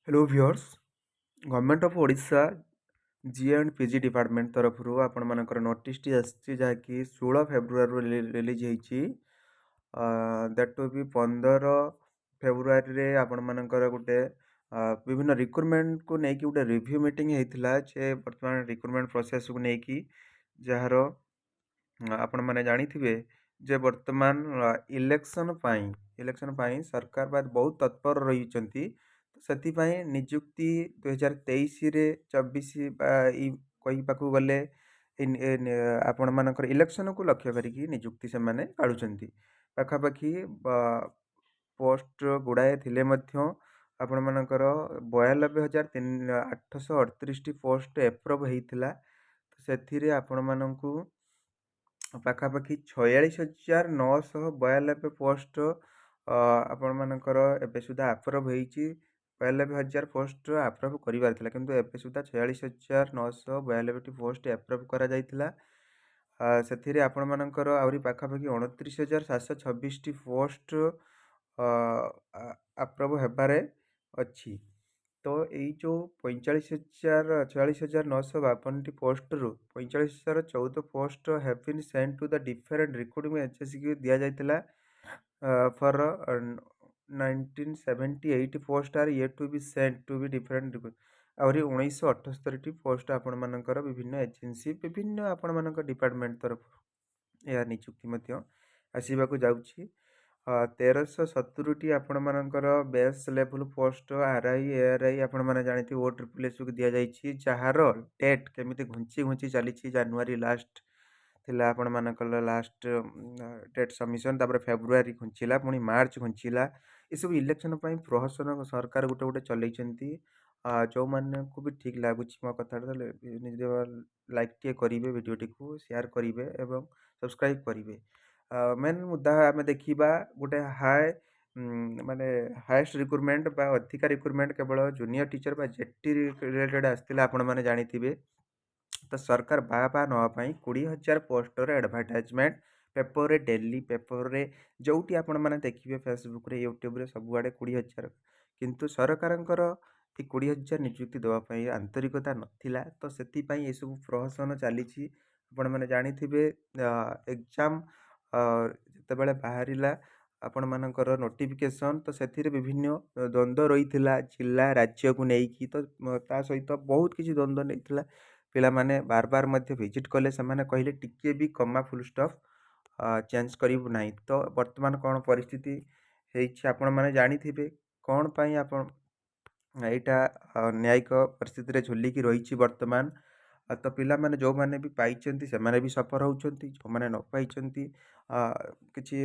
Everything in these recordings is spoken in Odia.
Hello viewers. Government of Odisha G and PG department तरफ आपण मानकर नोटिस टी आसी जहाँकि 16 फेब्रुआरी रिलीज होती दैट टू भी 15 फेब्रुआरी रे आपण मानकर गोटे विभिन्न रिक्रुटमेंट को लेकिन गोटे रिव्यू मीटिंग होता जे बर्तमान रिक्रुटमेंट प्रोसेस को लेकिन जार आपण मैंने जानिथिबे जे वर्तमान इलेक्शन पाई सरकार बाद बहुत तत्पर रही ସେଥିପାଇଁ ନିଯୁକ୍ତି 2023ରେ 24 କହିବାକୁ ଗଲେ ଆପଣମାନଙ୍କର ଇଲେକ୍ସନକୁ ଲକ୍ଷ୍ୟ କରିକି ନିଯୁକ୍ତି ସେମାନେ କାଢ଼ୁଛନ୍ତି। ପାଖାପାଖି ପୋଷ୍ଟ ଗୁଡ଼ାଏ ଥିଲେ ମଧ୍ୟ ଆପଣମାନଙ୍କର 92,838ଟି ପୋଷ୍ଟ ଏପ୍ରୁଭ୍ ହେଇଥିଲା। ସେଥିରେ ଆପଣମାନଙ୍କୁ ପାଖାପାଖି 46,992 ପୋଷ୍ଟ ଆପଣମାନଙ୍କର ଏବେ ସୁଦ୍ଧା ଆପ୍ରୁଭ୍ ହେଇଛି। 92,000 ପୋଷ୍ଟ ଆପ୍ରୁଭ୍ କରିବାର ଥିଲା କିନ୍ତୁ ଏବେ ସୁଦ୍ଧା 46,992ଟି ପୋଷ୍ଟ ଆପ୍ରୁଭ୍ କରାଯାଇଥିଲା। ସେଥିରେ ଆପଣମାନଙ୍କର ଆହୁରି ପାଖାପାଖି 29,726ଟି ପୋଷ୍ଟ ଆପ୍ରୁଭ୍ ହେବାରେ ଅଛି। ତ ଏଇ ଯେଉଁ 46,952ଟି ପୋଷ୍ଟରୁ 45,014 post have been send to the different recruiting ଏଜେନ୍ସିକୁ ଦିଆଯାଇଥିଲା for 1978 post are yet to be send to be different ଆହୁରି 1978ଟି ପୋଷ୍ଟ ଆପଣମାନଙ୍କର ବିଭିନ୍ନ ଏଜେନ୍ସି ବିଭିନ୍ନ ଆପଣମାନଙ୍କ ଡିପାର୍ଟମେଣ୍ଟ ତରଫରୁ ଏହା ନିଯୁକ୍ତି ମଧ୍ୟ ଆସିବାକୁ ଯାଉଛି। 1370ଟି ଆପଣମାନଙ୍କର ବେସ୍ ଲେଭେଲ୍ ପୋଷ୍ଟ ଆର୍ଆଇ ଏଆର୍ଆଇ ଆପଣମାନେ ଜାଣିଥିବେ OSSକୁ ଦିଆଯାଇଛି, ଯାହାର ଡେଟ୍ କେମିତି ଘୁଞ୍ଚି ଚାଲିଛି। ଜାନୁଆରୀ ଲାଷ୍ଟ ଥିଲା ଆପଣମାନଙ୍କର ଲାଷ୍ଟ ଡେଟ୍ ସବମିସନ୍, ତାପରେ ଫେବୃଆରୀ ଘୁଞ୍ଚିଲା, ପୁଣି ମାର୍ଚ୍ଚ ଘୁଞ୍ଚିଲା। ଏସବୁ ଇଲେକ୍ସନ ପାଇଁ ପ୍ରହସନ ସରକାର ଗୋଟେ ଚଲେଇଛନ୍ତି। ଯେଉଁମାନଙ୍କୁ ବି ଠିକ୍ ଲାଗୁଛି ମୋ କଥାଟା ନିଜ ଲାଇକ୍ କରିବେ, ଭିଡ଼ିଓଟିକୁ ସେୟାର କରିବେ ଏବଂ ସବସ୍କ୍ରାଇବ୍ କରିବେ। ମେନ୍ ମୁଦ୍ଦା ଆମେ ଦେଖିବା ଗୋଟେ ମାନେ ହାଏଷ୍ଟ ରିକ୍ରୁଟମେଣ୍ଟ ବା ଅଧିକା ରିକ୍ରୁଟମେଣ୍ଟ କେବଳ ଜୁନିୟର ଟିଚର ବା ଜେଟି ରିଲେଟେଡ଼ ଆସିଥିଲା ଆପଣମାନେ ଜାଣିଥିବେ। ତ ସରକାର ବାହା ନେବା ପାଇଁ 20,000 ପୋଷ୍ଟର ଆଡ଼ଭର୍ଟାଇଜମେଣ୍ଟ ପେପରରେ, ଡେଲି ପେପରରେ, ଯେଉଁଠି ଆପଣମାନେ ଦେଖିବେ ଫେସବୁକରେ, ୟୁଟ୍ୟୁବରେ ସବୁଆଡ଼େ 20,000, କିନ୍ତୁ ସରକାରଙ୍କର ଏ 20,000 ନିଯୁକ୍ତି ଦେବା ପାଇଁ ଆନ୍ତରିକତା ନଥିଲା। ତ ସେଥିପାଇଁ ଏସବୁ ପ୍ରହସନ ଚାଲିଛି। ଆପଣମାନେ ଜାଣିଥିବେ ଏକ୍ଜାମ ଯେତେବେଳେ ବାହାରିଲା ଆପଣମାନଙ୍କର ନୋଟିଫିକେସନ୍, ତ ସେଥିରେ ବିଭିନ୍ନ ଦ୍ୱନ୍ଦ୍ୱ ରହିଥିଲା ଜିଲ୍ଲା ରାଜ୍ୟକୁ ନେଇକି। ତ ତା ସହିତ ବହୁତ କିଛି ଦ୍ୱନ୍ଦ୍ୱ ନେଇଥିଲା। ପିଲାମାନେ ବାର ମଧ୍ୟ ଭିଜିଟ୍ କଲେ। ସେମାନେ କହିଲେ ଟିକିଏ ବି କମା ଫୁଲ୍ ଷ୍ଟପ୍ ଚେଞ୍ଜ କରିବୁ ନାହିଁ। ତ ବର୍ତ୍ତମାନ କ'ଣ ପରିସ୍ଥିତି ହେଇଛି ଆପଣମାନେ ଜାଣିଥିବେ। କ'ଣ ପାଇଁ ଆପଣ ଏଇଟା ନ୍ୟାୟିକ ପରିସ୍ଥିତିରେ ଝୁଲିକି ରହିଛି ବର୍ତ୍ତମାନ। ତ ପିଲାମାନେ ଯେଉଁମାନେ ବି ପାଇଛନ୍ତି ସେମାନେ ବି ସଫର ହେଉଛନ୍ତି, ଯେଉଁମାନେ ନ ପାଇଛନ୍ତି କିଛି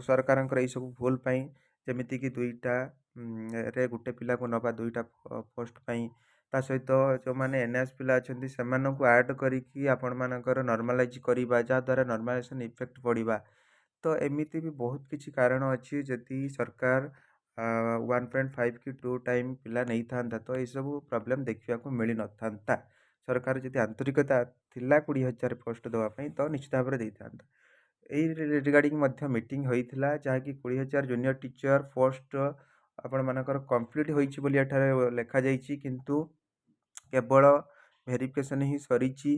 ସରକାରଙ୍କର ଏଇସବୁ ଭୁଲ ପାଇଁ, ଯେମିତିକି 2ଟାରେ ଗୋଟେ ପିଲାକୁ ନେବା 2ଟା ପୋଷ୍ଟ ପାଇଁ। ତା ସହିତ ଯେଉଁମାନେ ଏନ୍ଏସ୍ ପିଲା ଅଛନ୍ତି ସେମାନଙ୍କୁ ଆଡ଼୍ କରିକି ଆପଣମାନଙ୍କର ନର୍ମାଲାଇଜ୍ କରିବା, ଯାହାଦ୍ୱାରା ନର୍ମାଲାଇଜେସନ୍ ଇଫେକ୍ଟ ପଡ଼ିବା। ତ ଏମିତି ବି ବହୁତ କିଛି କାରଣ ଅଛି। ଯଦି ସରକାର 1.5 କି 2 ଟାଇମ୍ ପିଲା ନେଇଥାନ୍ତା ତ ଏସବୁ ପ୍ରୋବ୍ଲେମ୍ ଦେଖିବାକୁ ମିଳିନଥାନ୍ତା। ସରକାର ଯଦି ଆନ୍ତରିକତା ଥିଲା 20,000 ପୋଷ୍ଟ ଦେବା ପାଇଁ ତ ନିଶ୍ଚିତ ଭାବରେ ଦେଇଥାନ୍ତା। ଏଇ ରିଗାର୍ଡ଼ିଂ ମଧ୍ୟ ମିଟିଂ ହୋଇଥିଲା, ଯାହାକି 20,000 ଜୁନିୟର ଟିଚର ପୋଷ୍ଟ ଆପଣମାନଙ୍କର କମ୍ପ୍ଲିଟ୍ ହୋଇଛି ବୋଲି ଏଠାରେ ଲେଖାଯାଇଛି, କିନ୍ତୁ କେବଳ ଭେରିଫିକେସନ୍ ହିଁ ସରିଛି।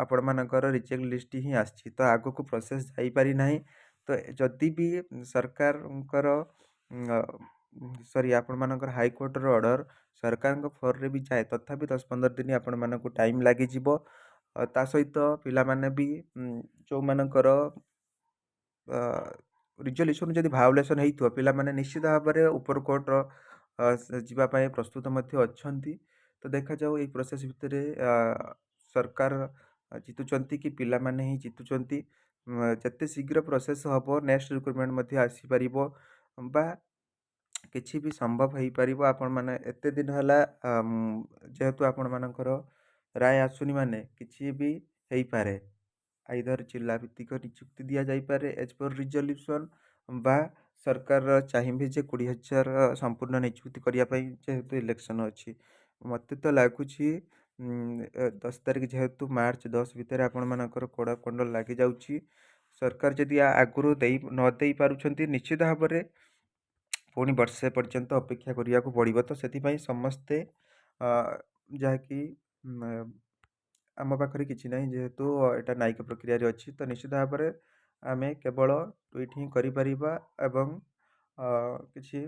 ଆପଣମାନଙ୍କର ରିଜେକ୍ଟ ଲିଷ୍ଟ ହିଁ ଆସିଛି, ତ ଆଗକୁ ପ୍ରୋସେସ୍ ଯାଇପାରି ନାହିଁ। ତ ଯଦି ବି ସରକାରଙ୍କର ଆପଣମାନଙ୍କର ହାଇକୋର୍ଟର ଅର୍ଡ଼ର ସରକାରଙ୍କ ଫୋରରେ ବି ଯାଏ, ତଥାପି 10-15 ଦିନ ଆପଣମାନଙ୍କୁ ଟାଇମ୍ ଲାଗିଯିବ। ତା ସହିତ ପିଲାମାନେ ବି ଯେଉଁମାନଙ୍କର ରିଜଲ୍ୟୁସନ୍ ଯଦି ଭାଓଲେସନ୍ ହେଇଥିବ, ପିଲାମାନେ ନିଶ୍ଚିତ ଭାବରେ ଉପର କୋର୍ଟର ଯିବା ପାଇଁ ପ୍ରସ୍ତୁତ ମଧ୍ୟ ଅଛନ୍ତି। ତ ଦେଖାଯାଉ ଏଇ ପ୍ରୋସେସ୍ ଭିତରେ ସରକାର ଜିତୁଛନ୍ତି କି ପିଲାମାନେ ହିଁ ଜିତୁଛନ୍ତି। ଯେତେ ଶୀଘ୍ର ପ୍ରୋସେସ୍ ହେବ ନେକ୍ସଟ ରିକ୍ରୁଟମେଣ୍ଟ ମଧ୍ୟ ଆସିପାରିବ ବା କିଛି ବି ସମ୍ଭବ ହେଇପାରିବ। ଆପଣମାନେ ଏତେ ଦିନ ହେଲା ଯେହେତୁ ଆପଣମାନଙ୍କର ରାୟ ଆସୁନି, ମାନେ କିଛି ବି ହେଇପାରେ। ଆଇଦର ଜିଲ୍ଲା ଭିତ୍ତିକ ନିଯୁକ୍ତି ଦିଆଯାଇପାରେ ଏଜ୍ ପର୍ ରିଜଲ୍ୟୁସନ୍, ବା ସରକାର ଚାହିଁବେ ଯେ 20,000 ସମ୍ପୂର୍ଣ୍ଣ ନିଯୁକ୍ତି କରିବା ପାଇଁ, ଯେହେତୁ ଇଲେକ୍ସନ୍ ଅଛି। ମୋତେ ତ ଲାଗୁଛି 10 ତାରିଖ ଯେହେତୁ ମାର୍ଚ୍ଚ 10 ଭିତରେ ଆପଣମାନଙ୍କର କୋଡ଼ କଣ୍ଡଲ ଲାଗିଯାଉଛି। ସରକାର ଯଦି ଆଗରୁ ନ ଦେଇ ପାରୁଛନ୍ତି, ନିଶ୍ଚିତ ଭାବରେ ପୁଣି ବର୍ଷେ ପର୍ଯ୍ୟନ୍ତ ଅପେକ୍ଷା କରିବାକୁ ପଡ଼ିବ। ତ ସେଥିପାଇଁ ସମସ୍ତେ ଯାହାକି ଆମ ପାଖରେ କିଛି ନାହିଁ, ଯେହେତୁ ଏଇଟା ନ୍ୟାୟିକ ପ୍ରକ୍ରିୟାରେ ଅଛି, ତ ନିଶ୍ଚିତ ଭାବରେ ଆମେ କେବଳ ଟୁଇଟ୍ ହିଁ କରିପାରିବା ଏବଂ କିଛି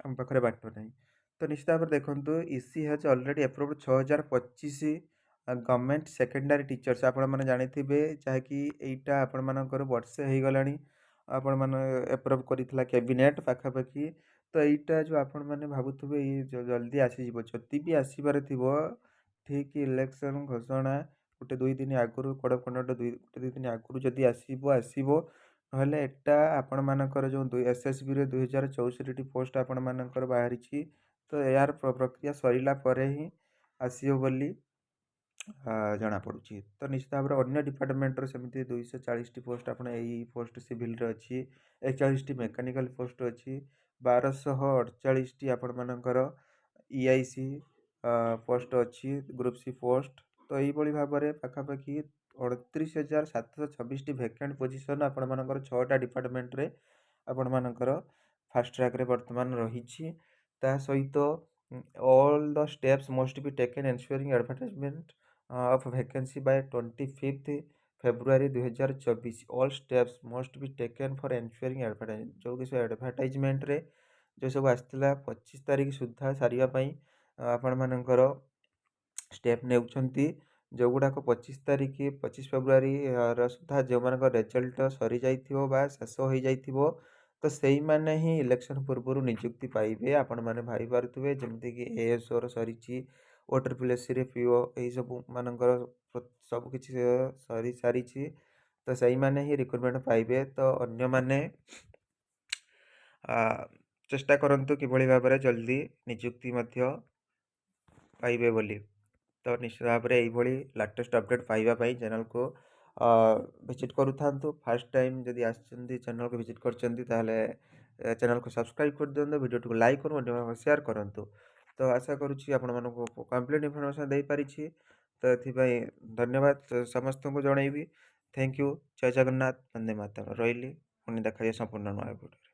ଆମ ପାଖରେ ବାଟ ନାହିଁ। ତ ନିଶ୍ଚିତ ଭାବରେ ଦେଖନ୍ତୁ, EC has already approved 6025 government secondary teachers, ଆପଣମାନେ ଜାଣିଥିବେ, ଯାହାକି ଏଇଟା ଆପଣମାନଙ୍କର ବର୍ଷେ ହେଇଗଲାଣି ଆପଣମାନେ ଆପ୍ରୁଭ୍ କରିଥିଲା କ୍ୟାବିନେଟ୍ ପାଖାପାଖି। ତ ଏଇଟା ଯେଉଁ ଆପଣମାନେ ଭାବୁଥିବେ ଏଇ ଜଲ୍ଦି ଆସିଯିବ, ଯଦି ବି ଆସିବାର ଥିବ ଠିକ୍ ଇଲେକ୍ସନ୍ ଘୋଷଣା ଗୋଟେ 2 ଦିନ ଆଗରୁ, କୋଡ଼୍ ଅଫ୍ କଣ୍ଡକ୍ଟ 2 ଦିନ ଆଗରୁ ଯଦି ଆସିବ। ନହେଲେ ଏଟା ଆପଣମାନଙ୍କର ଯେଉଁ ଏସ୍ଏସ୍ବିରେ 2064ଟି ପୋଷ୍ଟ ଆପଣମାନଙ୍କର ବାହାରିଛି, ତ ଏହାର ପ୍ରକ୍ରିୟା ସରିଲା ପରେ ହିଁ ଆସିବ ବୋଲି ଜଣାପଡ଼ୁଛି। ତ ନିଶ୍ଚିତ ଭାବରେ ଅନ୍ୟ ଡିପାର୍ଟମେଣ୍ଟର ସେମିତି 240ଟି ପୋଷ୍ଟ ଆପଣ ଏଇ ପୋଷ୍ଟ ସିଭିଲରେ ଅଛି, 41ଟି ମେକାନିକାଲ ପୋଷ୍ଟ ଅଛି, 1248ଟି ଆପଣମାନଙ୍କର EIC ପୋଷ୍ଟ ଅଛି, ଗ୍ରୁପ୍ ସି ପୋଷ୍ଟ। ତ ଏଇଭଳି ଭାବରେ ପାଖାପାଖି 29,726ଟି ଭେକାଣ୍ଟ ପୋଜିସନ୍ ଆପଣମାନଙ୍କର 6ଟା ଡିପାର୍ଟମେଣ୍ଟରେ ଆପଣମାନଙ୍କର ଫାଷ୍ଟ ଟ୍ରାକ୍ରେ ବର୍ତ୍ତମାନ ରହିଛି। ତା ସହିତ all the steps must be taken ensuring advertisement of vacancy by 25th February 2024. All steps must be taken for ensuring advertisement, ଯେଉଁ କିଛି ଆଡ଼ଭର୍ଟାଇଜମେଣ୍ଟରେ ଯେଉଁ ସବୁ ଆସିଥିଲା 25 ତାରିଖ ସୁଦ୍ଧା ସାରିବା ପାଇଁ ଆପଣମାନଙ୍କର ଷ୍ଟେପ୍ ନେଉଛନ୍ତି, ଯେଉଁଗୁଡ଼ାକ 25 ଫେବୃଆରୀର ସୁଦ୍ଧା ଯେଉଁମାନଙ୍କ ରେଜଲ୍ଟ ସରିଯାଇଥିବ ବା ଶେଷ ହୋଇଯାଇଥିବ, ତ ସେଇମାନେ ହିଁ ଇଲେକ୍ସନ୍ ପୂର୍ବରୁ ନିଯୁକ୍ତି ପାଇବେ। ଆପଣମାନେ ଭାବିପାରୁଥିବେ ଯେମିତିକି ASOର ସରିଛି, OSSCରେ PO, ଏହିସବୁ ମାନଙ୍କର ସବୁକିଛି ସରିସାରିଛି, ତ ସେଇମାନେ ହିଁ ରିକ୍ରୁଟମେଣ୍ଟ ପାଇବେ। ତ ଅନ୍ୟମାନେ ଚେଷ୍ଟା କରନ୍ତୁ କିଭଳି ଭାବରେ ଜଲ୍ଦି ନିଯୁକ୍ତି ମଧ୍ୟ ପାଇବେ ବୋଲି। ତ ନିଶ୍ଚିତ ଭାବରେ ଏଇଭଳି ଲାଟେଷ୍ଟ ଅପଡ଼େଟ୍ ପାଇବା ପାଇଁ ଚ୍ୟାନେଲକୁ ଭିଜିଟ୍ କରୁଥାନ୍ତୁ। ଫାର୍ଷ୍ଟ ଟାଇମ୍ ଯଦି ଆସିଛନ୍ତି ଚ୍ୟାନେଲକୁ ଭିଜିଟ୍ କରିଛନ୍ତି, ତାହେଲେ ଚ୍ୟାନେଲକୁ ସବସ୍କ୍ରାଇବ୍ କରିଦିଅନ୍ତୁ, ଭିଡ଼ିଓଟିକୁ ଲାଇକ୍ କରନ୍ତୁ, ଅନ୍ୟମାନଙ୍କୁ ସେୟାର କରନ୍ତୁ। ତ ଆଶା କରୁଛି ଆପଣମାନଙ୍କୁ କମ୍ପ୍ଲିଟ୍ ଇନଫର୍ମେସନ୍ ଦେଇପାରିଛି। ତ ଏଥିପାଇଁ ଧନ୍ୟବାଦ ସମସ୍ତଙ୍କୁ ଜଣାଇବି। Thank you. ଜୟ ଜଗନ୍ନାଥ, ବନ୍ଦେ ମାତରମ୍। ରହିଲି, ପୁଣି ଦେଖାଯିବ ସମ୍ପୂର୍ଣ୍ଣ ନୂଆ ଭିଡ଼ିଓରେ।